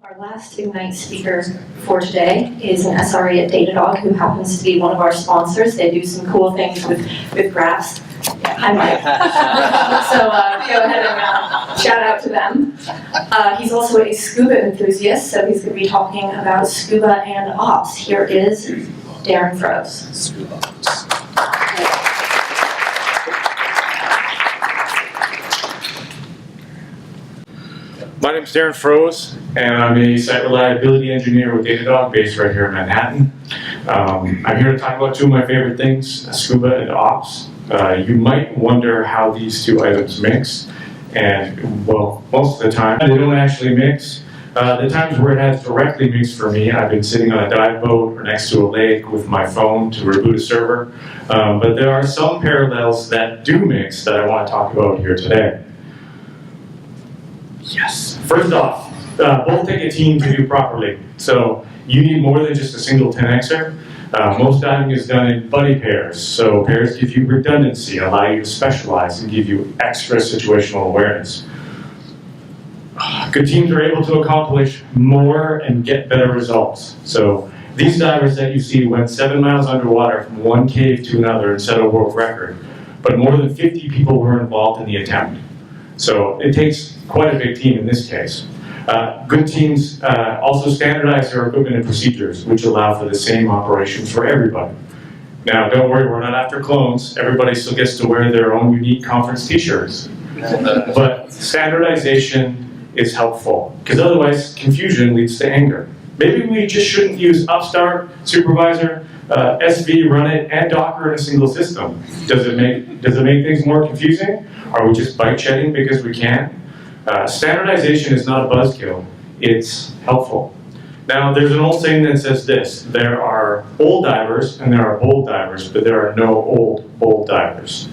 Our last Ignite speaker for today is an SRE at Datadog who happens to be one of our sponsors. They do some cool things with graphs. Yeah, hi, Mike. So go ahead and shout out to them. He's also a scuba enthusiast, so he's going to be talking about Scuba and Ops. Here is Darron Froese. Scuba Ops. My name is Darron Froese, and I'm a site reliability engineer with Datadog based right here in Manhattan. I'm here to talk about two of my favorite things, Scuba and Ops. You might wonder how these two items mix, and well, most of the time they don't actually mix. The times where it has directly mixed for me, I've been sitting on a dive boat or next to a lake with my phone to reboot a server, but there are some parallels that do mix that I want to talk about here today. Yes. First off, both take a team to do properly. So you need more than just a single 10xer. Most diving is done in buddy pairs. So pairs give you redundancy, allow you to specialize, and give you extra situational awareness. Good teams are able to accomplish more and get better results. So these divers that you see went 7 miles underwater from one cave to another and set a world record. But more than 50 people were involved in the attempt. So it takes quite a big team in this case. Good teams also standardize their equipment and procedures, which allow for the same operations for everybody. Now, don't worry, we're not after clones. Everybody still gets to wear their own unique conference t-shirts. But standardization is helpful, because otherwise confusion leads to anger. Maybe we just shouldn't use Upstart, Supervisor, SV, Run It, and Docker in a single system. Does it make things more confusing? Are we just bite shedding because we can? Standardization is not a buzzkill, it's helpful. Now, there's an old saying that says this: there are old divers and there are bold divers, but there are no old, bold divers.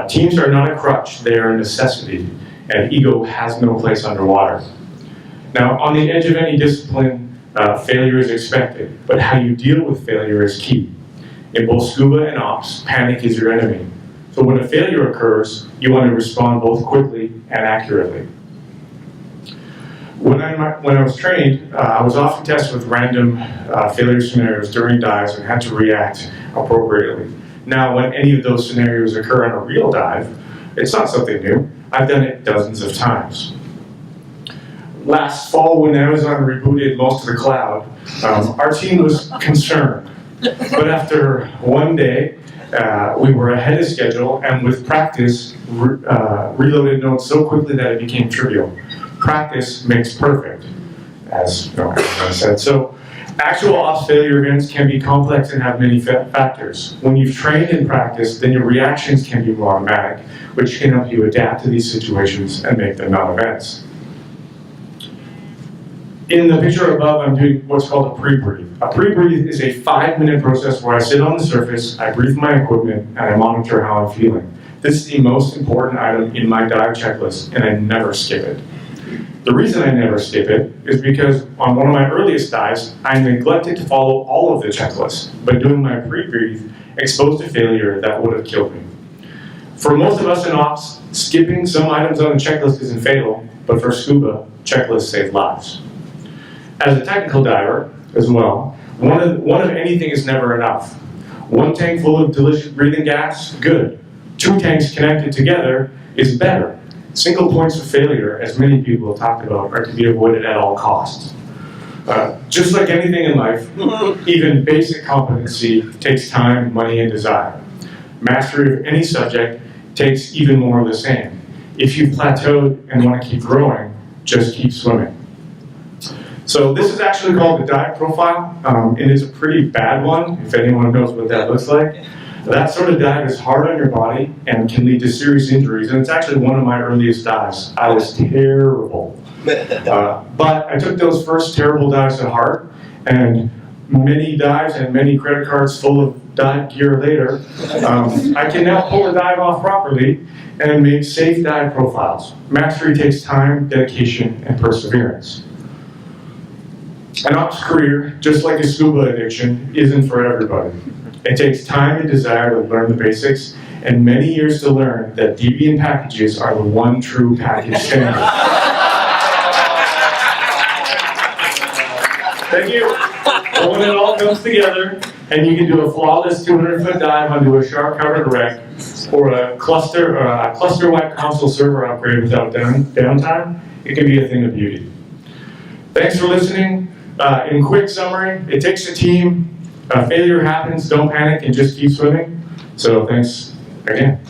Teams are not a crutch, they are a necessity, and ego has no place underwater. Now, on the edge of any discipline, failure is expected, but how you deal with failure is key. In both Scuba and Ops, panic is your enemy. So when a failure occurs, you want to respond both quickly and accurately. When I was trained, I was often tested with random failure scenarios during dives and had to react appropriately. Now, when any of those scenarios occur on a real dive, it's not something new. I've done it dozens of times. Last fall, when Amazon rebooted most of the cloud, our team was concerned. But after one day, we were ahead of schedule, and with practice, reloaded nodes so quickly that it became trivial. Practice makes perfect, as I said. So, actual ops failure events can be complex and have many factors. When you've trained in practice, then your reactions can be more automatic, which can help you adapt to these situations and make them non-events. In the picture above, I'm doing what's called a pre-breathe. A pre-breathe is a 5-minute process where I sit on the surface, I breathe my equipment, and I monitor how I'm feeling. This is the most important item in my dive checklist, and I never skip it. The reason I never skip it is because on one of my earliest dives, I neglected to follow all of the checklists, but doing my pre-breathe exposed a failure that would have killed me. For most of us in ops, skipping some items on the checklist isn't fatal, but for Scuba, checklists save lives. As a technical diver, as well, one of anything is never enough. One tank full of delicious breathing gas, good. 2 tanks connected together is better. Single points of failure, as many people have talked about, are to be avoided at all costs. Just like anything in life, even basic competency takes time, money, and desire. Mastery of any subject takes even more of the same. If you've plateaued and want to keep growing, just keep swimming. So this is actually called the dive profile, and it's a pretty bad one, if anyone knows what that looks like. That sort of dive is hard on your body and can lead to serious injuries, and it's actually one of my earliest dives. I was terrible. But I took those first terrible dives to heart, and many dives and many credit cards full of dive gear later, I can now pull a dive off properly and make safe dive profiles. Mastery takes time, dedication, and perseverance. An ops career, just like a scuba addiction, isn't for everybody. It takes time and desire to learn the basics, and many years to learn that Debian packages are the one true package standard. Thank you. But when it all comes together, and you can do a flawless 200-foot dive onto a shark-covered wreck, or a cluster-wide console server upgrade without downtime, it can be a thing of beauty. Thanks for listening. In quick summary, it takes a team. Failure happens, don't panic, and just keep swimming. So thanks again.